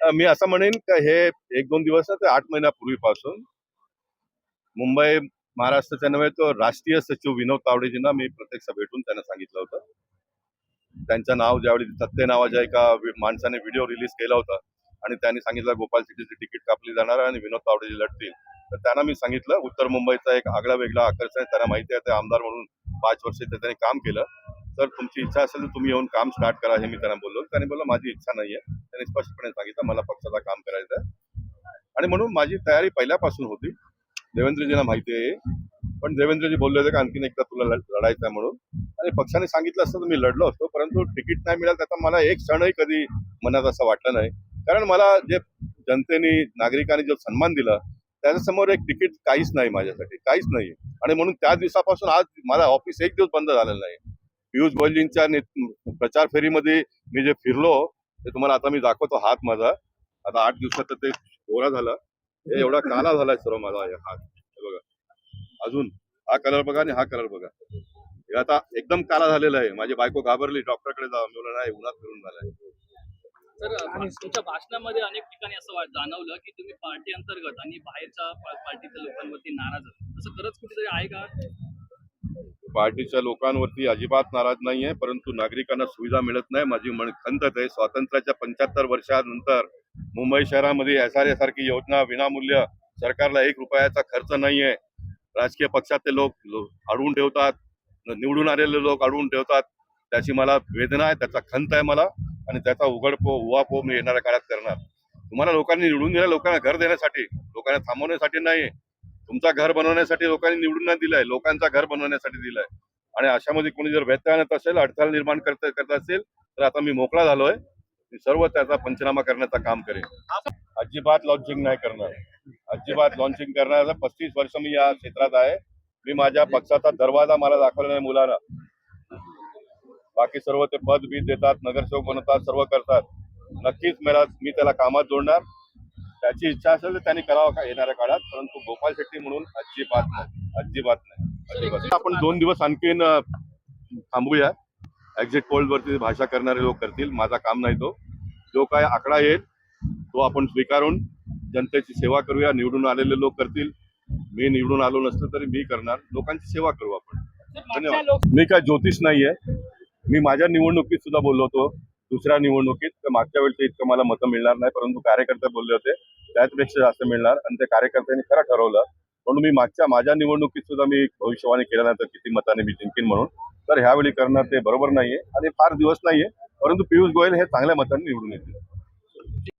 मी असं म्हणेन का हे 1-2 दिवस ते 8 महिन्यापूर्वीपासून मुंबई महाराष्ट्राच्या नव्हे तर राष्ट्रीय सचिव विनोद तावडेजींना मी प्रत्यक्ष भेटून त्यांना सांगितलं होतं. त्यांचं नाव ज्यावेळी सत्य नावाच्या एका माणसाने व्हिडिओ रिलीज केला होता आणि त्यांनी सांगितलं गोपाल शेट्टीची तिकीट कापली जाणार आणि विनोद तावडेजी लढतील. तर त्यांना मी सांगितलं उत्तर मुंबईचा एक आगळा वेगळा आकर्षण आहे. त्यांना माहिती आहे ते आमदार म्हणून 5 वर्ष त्यांनी काम केलं. तर तुमची इच्छा असेल तर तुम्ही येऊन काम स्टार्ट करा हे मी त्यांना बोललो. त्यांनी बोललं माझी इच्छा नाहीये. त्यांनी स्पष्टपणे सांगितलं मला पक्षाचं काम करायचं आहे आणि म्हणून माझी तयारी पहिल्यापासून होती. देवेंद्रजींना माहिती आहे, पण देवेंद्रजी बोलले होते की आणखीन एकदा तुला लढायचं आहे म्हणून. आणि पक्षाने सांगितलं असतं तर मी लढलो असतो, परंतु तिकीट नाही मिळालं त्याचा मला एक क्षणही कधी मनात असं वाटलं नाही. कारण मला जे जनतेने नागरिकांनी जो सन्मान दिला त्याच्यासमोर एक तिकीट काहीच नाही, माझ्यासाठी काहीच नाही. आणि म्हणून त्या दिवसापासून आज माझा ऑफिस एक दिवस बंद झालेलं नाही. पियुष गोयलजींच्या प्रचार फेरीमध्ये मी जे फिरलो ते तुम्हाला आता मी दाखवतो. हात माझा आता 8 दिवसात ते गोरा झाला, हे एवढा काला झालाय सर्व माझा हात. हे बघा, अजून हा कलर बघा आणि हा कलर बघा, हे आता एकदम काला झालेला आहे. माझी बायको घाबरली, डॉक्टरकडे जा. मी बोललो नाही, उन्हात फिरून झालाय. सर, तुमच्या भाषणामध्ये अनेक ठिकाणी असं जाणवलं की तुम्ही पार्टी अंतर्गत आणि बाहेरच्या पार्टीच्या लोकांवरती नाराज आहात. असं खरंच कुठेतरी आहे का? पार्टीच्या लोकांवरती अजिबात नाराज नाहीये, परंतु नागरिकांना सुविधा मिळत नाही. माझी खंत आहे. स्वातंत्र्याच्या 75 वर्षानंतर मुंबई शहरामध्ये SRA सारखी योजना विनामूल्य, सरकारला 1 रुपयाचा खर्च नाहीये. राजकीय पक्षातले लोक अडवून ठेवतात, निवडून आलेले लोक अडवून ठेवतात. त्याची मला वेदना आहे, त्याचा खंत आहे मला, आणि त्याचा उहापोह मी येणाऱ्या काळात करणार. तुम्हाला लोकांनी निवडून दिलं, लोकांना घर देण्यासाठी, लोकांना थांबवण्यासाठी नाही. तुमचा घर बनवण्यासाठी लोकांनी निवडून नाही दिलंय, लोकांचा घर बनवण्यासाठी दिलंय. आणि अशामध्ये कोणी जर व्यत्यय आणत असेल, अडथळा निर्माण करत असेल, तर आता मी मोकळा झालोय. मी सर्व त्याचा पंचनामा करण्याचं काम करेन. अजिबात लॉन्चिंग नाही करणार, अजिबात लॉन्चिंग करणार. 35 वर्ष मी या क्षेत्रात आहे. मी माझ्या पक्षाचा दरवाजा मला दाखवला नाही मुलांना. बाकी सर्व ते पद बीत देतात, नगरसेवक बनवतात, सर्व करतात. नक्कीच मी त्याला कामात जोडणार. त्याची इच्छा असेल तर त्यांनी करावं का येणाऱ्या काळात, परंतु गोपाल शेट्टी म्हणून अजिबात नाही, अजिबात नाही, अजिबात. आपण 2 दिवस आणखीन थांबूया. एक्झिट पोल वरती भाषा करणारे लोक करतील, माझा काम नाही तो. जो काय आकडा येईल तो आपण स्वीकारून जनतेची सेवा करूया. निवडून आलेले लोक करतील, मी निवडून आलो नसतो तरी मी करणार. लोकांची सेवा करू आपण. धन्यवाद. मी काय ज्योतिष नाहीये. मी माझ्या निवडणुकीत सुद्धा बोललो होतो, दुसऱ्या निवडणुकीत, तर मागच्या वेळेस इतकं मला मतं मिळणार नाही, परंतु कार्यकर्ते बोलले होते त्याचपेक्षा जास्त मिळणार, आणि ते कार्यकर्त्यांनी खरं ठरवलं. म्हणून मी माझ्या निवडणुकीत सुद्धा मी भविष्यवाणी केल्यानंतर किती मताने मी जिंकीन म्हणून. तर ह्यावेळी करणं ते बरोबर नाहीये आणि फार दिवस नाहीये, परंतु पियुष गोयल हे चांगल्या मतांनी निवडून येतील.